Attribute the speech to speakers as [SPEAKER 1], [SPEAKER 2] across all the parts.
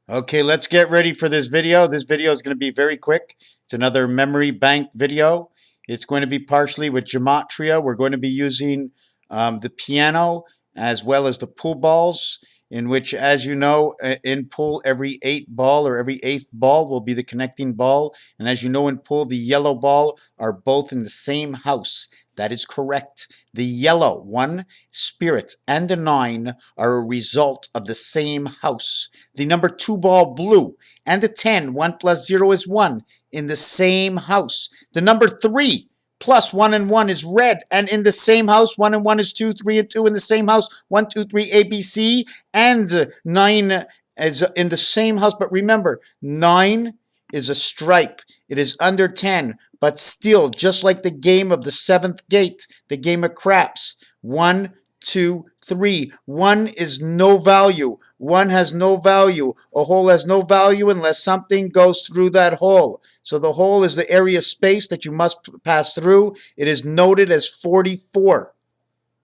[SPEAKER 1] Okay, let's get ready for this video. This video is going to be very quick. It's another memory bank video. It's going to be partially with gematria. We're going to be using the piano as well as the pool balls, in which, as you know, in pool, every 8 ball or every 8th ball will be the connecting ball. And as you know, in pool, the yellow ball are both in the same house. That is correct. The yellow, 1, spirit, and the 9 are a result of the same house. The number 2 ball, blue, and the 10, 1 plus 0 is 1, in the same house. The number 3 plus 1 and 1 is red, and in the same house. 1 and 1 is 2, 3 and 2 in the same house. 1, 2, 3, ABC, and 9 is in the same house. But remember, 9 is a stripe. It is under 10, but still, just like the game of the 7th gate, the game of craps, 1, 2, 3. 1 is no value. 1 has no value. A hole has no value unless something goes through that hole. So the hole is the area space that you must pass through. It is noted as 44.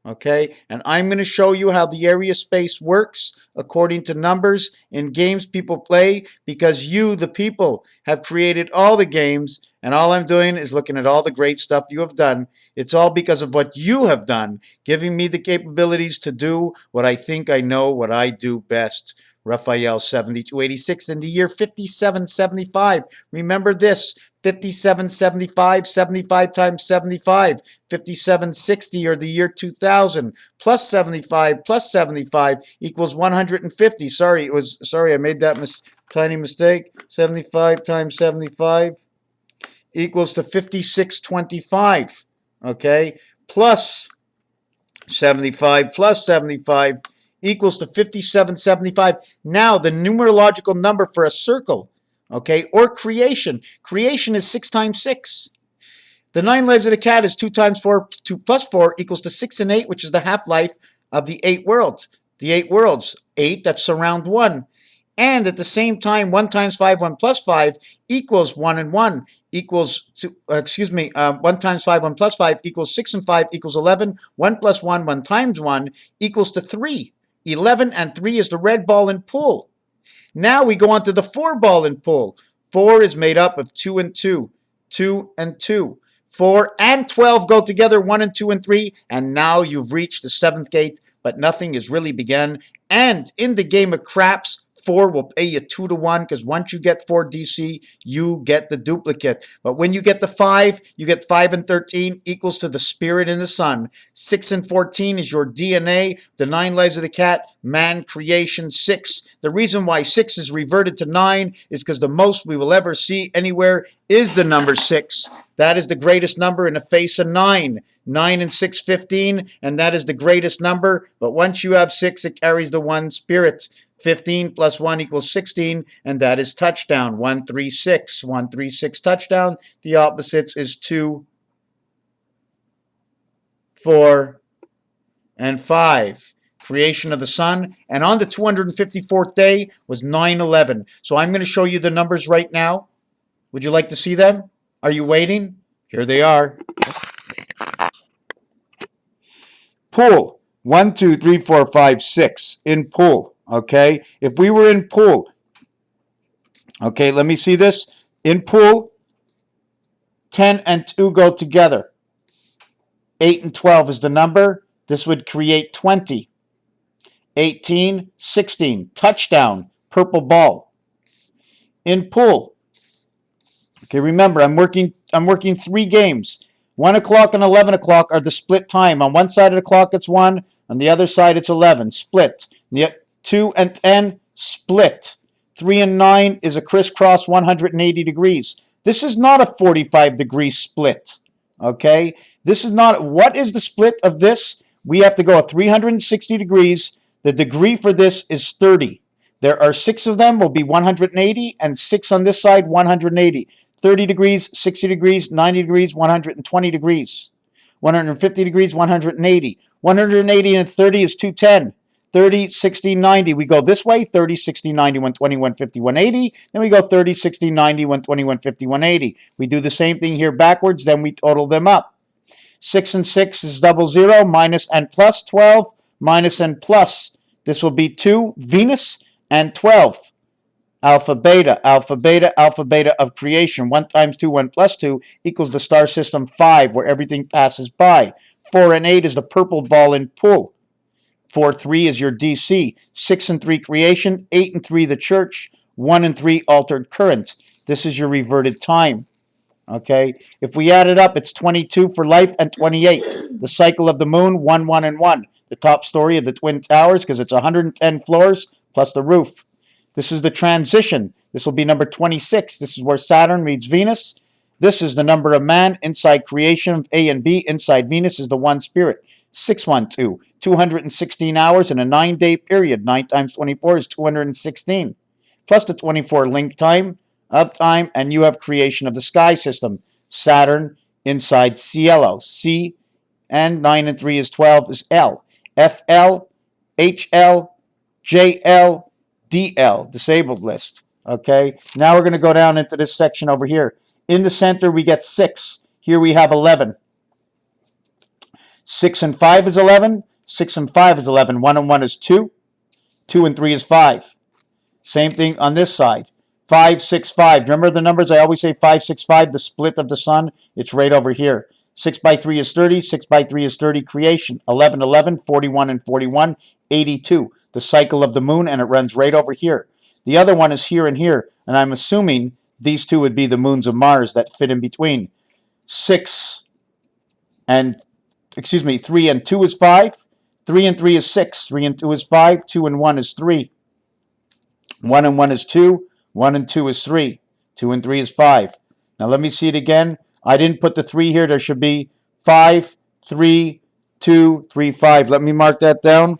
[SPEAKER 1] Okay, and I'm going to show you how the area space works according to numbers in games people play, because you, the people, have created all the games, and all I'm doing is looking at all the great stuff you have done. It's all because of what you have done, giving me the capabilities to do what I think I know what I do best. Raphael 7286 in the year 5775. Remember this: 5775, 75 times 75, 5760, or the year 2000, plus 75 plus 75 equals 150. Sorry, I made that tiny mistake. 75 times 75 equals to 5625. Okay, plus 75 plus 75 equals to 5775. Now, the numerological number for a circle, okay, or creation. Creation is 6 times 6. The 9 lives of the cat is 2 times 4. 2 plus 4 equals to 6 and 8, which is the half-life of the 8 worlds. The 8 worlds, 8 that surround 1. And at the same time, 1 times 5, 1 plus 5 equals 1 and 1 equals to, 1 times 5, 1 plus 5 equals 6 and 5 equals 11. 1 plus 1, 1 times 1 equals to 3. 11 and 3 is the red ball in pool. Now we go on to the 4 ball in pool. 4 is made up of 2 and 2, 2 and 2. 4 and 12 go together, 1 and 2 and 3, and now you've reached the 7th gate, but nothing has really begun. And in the game of craps, 4 will pay you 2 to 1, because once you get 4 DC, you get the duplicate. But when you get the 5, you get 5 and 13 equals to the spirit in the sun. 6 and 14 is your DNA. The 9 lives of the cat, man, creation, 6. The reason why 6 is reverted to 9 is because the most we will ever see anywhere is the number 6. That is the greatest number in the face of 9. 9 and 6, 15, and that is the greatest number. But once you have 6, it carries the 1 spirit. 15 plus 1 equals 16, and that is touchdown. 136. 136 touchdown. The opposites is 2, 4, and 5. Creation of the sun. And on the 254th day was 9/11. So I'm going to show you the numbers right now. Would you like to see them? Are you waiting? Here they are. Pool. 1, 2, 3, 4, 5, 6 in pool. Okay, if we were in pool, okay, let me see this. In pool, 10 and 2 go together. 8 and 12 is the number. This would create 20. 18, 16, touchdown, purple ball. In pool, okay, remember, I'm working 3 games. 1 o'clock and 11 o'clock are the split time. On one side of the clock, it's 1. On the other side, it's 11. Split. 2 and 10, split. 3 and 9 is a crisscross 180 degrees. This is not a 45-degree split, okay? This is not, what is the split of this? We have to go at 360 degrees. The degree for this is 30. There are 6 of them, will be 180, and 6 on this side, 180. 30 degrees, 60 degrees, 90 degrees, 120 degrees. 150 degrees, 180. 180 and 30 is 210. 30, 60, 90. We go this way, 30, 60, 90, 120, 150, 180. Then we go 30, 60, 90, 120, 150, 180. We do the same thing here backwards, then we total them up. 6 and 6 is double 0, minus and plus 12, minus and plus. This will be 2, Venus, and 12. Alpha, beta, alpha, beta, alpha, beta of creation. 1 times 2, 1 plus 2 equals the star system 5, where everything passes by. 4 and 8 is the purple ball in pull. 4, 3 is your DC. 6 and 3 creation. 8 and 3 the church. 1 and 3 altered current. This is your reverted time. Okay, if we add it up, it's 22 for life and 28. The cycle of the moon, 1, 1, and 1. The top story of the Twin Towers, because it's 110 floors plus the roof. This is the transition. This will be number 26. This is where Saturn meets Venus. This is the number of man inside creation of A and B. Inside Venus is the one spirit. 612. 216 hours in a 9-day period. 9 times 24 is 216. Plus the 24 link time, up time, and you have creation of the sky system. Saturn inside Cielo. C and 9 and 3 is 12 is L. FL, HL, JL, DL, disabled list. Okay, now we're going to go down into this section over here. In the center, we get 6. Here we have 11. 6 and 5 is 11. 6 and 5 is 11. 1 and 1 is 2. 2 and 3 is 5. Same thing on this side. 5, 6, 5. Remember the numbers? I always say 5, 6, 5, the split of the sun. It's right over here. 6 by 3 is 30. 6 by 3 is 30. Creation. 11, 11, 41 and 41, 82. The cycle of the moon, and it runs right over here. The other one is here and here, and I'm assuming these two would be the moons of Mars that fit in between. 3 and 2 is 5. 3 and 3 is 6. 3 and 2 is 5. 2 and 1 is 3. 1 and 1 is 2. 1 and 2 is 3. 2 and 3 is 5. Now let me see it again. I didn't put the 3 here. There should be 5, 3, 2, 3, 5. Let me mark that down.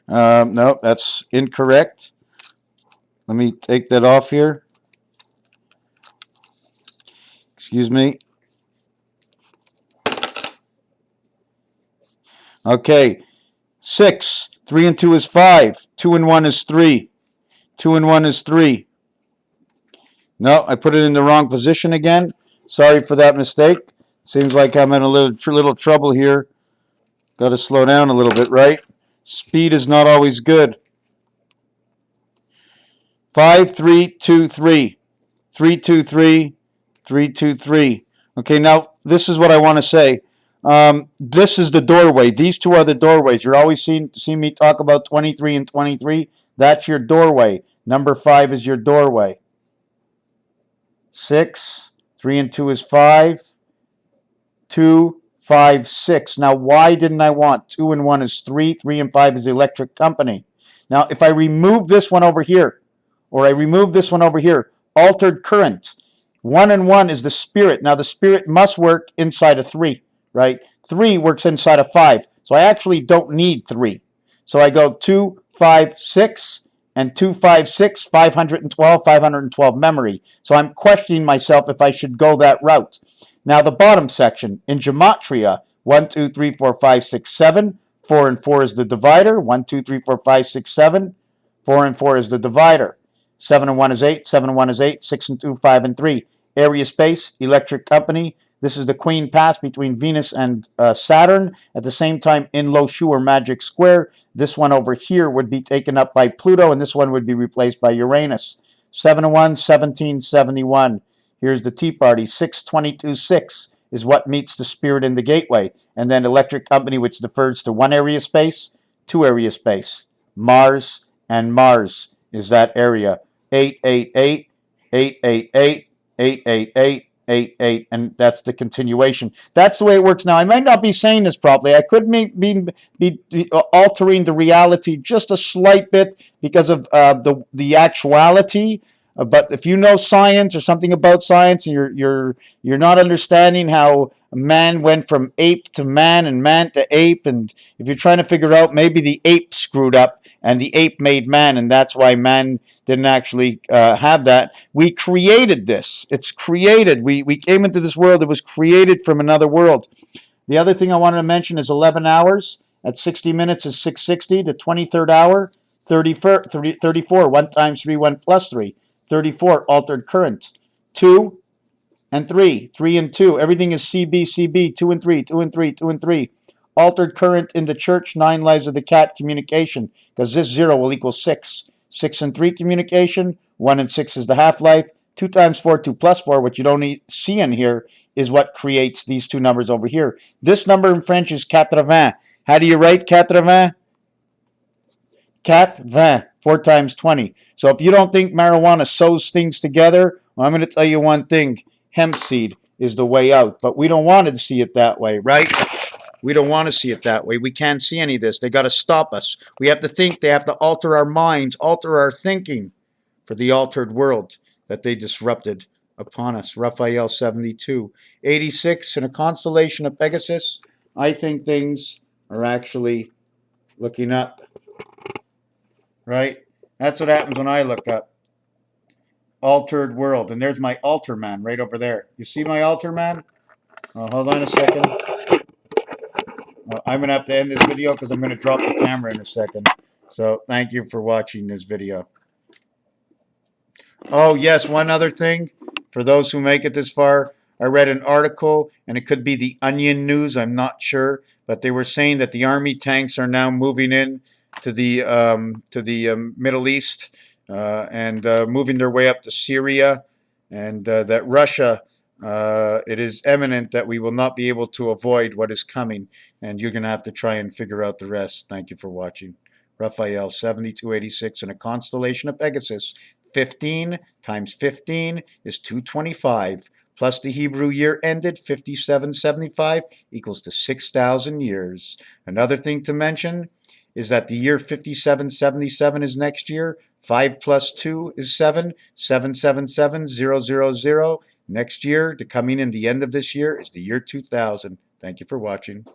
[SPEAKER 1] No, that's incorrect. Let me take that off here. Excuse me. Okay. 6. 3 and 2 is 5. 2 and 1 is 3. 2 and 1 is 3. No, I put it in the wrong position again. Sorry for that mistake. Seems like I'm in a little trouble here. Got to slow down a little bit, right? Speed is not always good. 5, 3, 2, 3. 3, 2, 3. 3, 2, 3. Okay, now this is what I want to say. This is the doorway. These two are the doorways. You're always seeing me talk about 23 and 23. That's your doorway. Number 5 is your doorway. 6. 3 and 2 is 5. 2, 5, 6. Now, why didn't I want 2 and 1 is 3. 3 and 5 is the electric company. Now, if I remove this one over here, or I remove this one over here, altered current. 1 and 1 is the spirit. Now, the spirit must work inside of 3, right? 3 works inside of 5. So I actually don't need 3. So I go 2, 5, 6, and 2, 5, 6, 512 memory. So I'm questioning myself if I should go that route. Now the bottom section, in gematria, 1, 2, 3, 4, 5, 6, 7. 4 and 4 is the divider. 1, 2, 3, 4, 5, 6, 7. 4 and 4 is the divider. 7 and 1 is 8. 7 and 1 is 8. 6 and 2, 5 and 3. Area space, electric company. This is the queen pass between Venus and Saturn. At the same time, in Lo Shu or magic square, this one over here would be taken up by Pluto, and this one would be replaced by Uranus. 7 and 1, 1771. Here's the Tea Party. 622, 6 is what meets the spirit in the gateway. And then electric company, which defers to 1 area space, 2 area space. Mars and Mars is that area. 888, 888, 888. 8, and that's the continuation. That's the way it works now. I might not be saying this properly. I could be altering the reality just a slight bit because of the actuality. But if you know science or something about science, and you're not understanding how man went from ape to man and man to ape, and if you're trying to figure out maybe the ape screwed up and the ape made man, and that's why man didn't actually have that. We created this. It's created. We came into this world. It was created from another world. The other thing I wanted to mention is 11 hours. At 60 minutes is 660. The 23rd hour, 34. 1 times 3, 1 plus 3. 34, altered current. 2 and 3. 3 and 2. Everything is CB, CB. 2 and 3, 2 and 3, 2 and 3. altered current in the church, 9 lives of the cat, communication, because this 0 will equal 6. 6 and 3, communication. 1 and 6 is the half-life. 2 times 4, 2 plus 4, what you don't see in here, is what creates these two numbers over here. This number in French is 80. How do you write 80? 80, 4 times 20. So if you don't think marijuana sews things together, well, I'm going to tell you one thing. Hemp seed is the way out. But we don't want to see it that way, right? We don't want to see it that way. We can't see any of this. They got to stop us. We have to think. They have to alter our minds, alter our thinking for the altered world that they disrupted upon us. Raphael 72. 86, in a constellation of Pegasus, I think things are actually looking up. Right? That's what happens when I look up. Altered world. And there's my altar man right over there. You see my altar man? Oh, hold on a second. Well, I'm going to have to end this video because I'm going to drop the camera in a second. So thank you for watching this video. Oh, yes, one other thing. For those who make it this far, I read an article, and it could be the Onion News, I'm not sure, but they were saying that the army tanks are now moving in to the Middle East and moving their way up to Syria, and that Russia, it is imminent that we will not be able to avoid what is coming, and you're going to have to try and figure out the rest. Thank you for watching. Raphael 7286 in a constellation of Pegasus. 15 times 15 is 225, plus the Hebrew year ended 5775 equals to 6,000 years. Another thing to mention is that the year 5777 is next year. 5 plus 2 is 7. 777000. Next year, the coming in the end of this year, is the year 2000. Thank you for watching.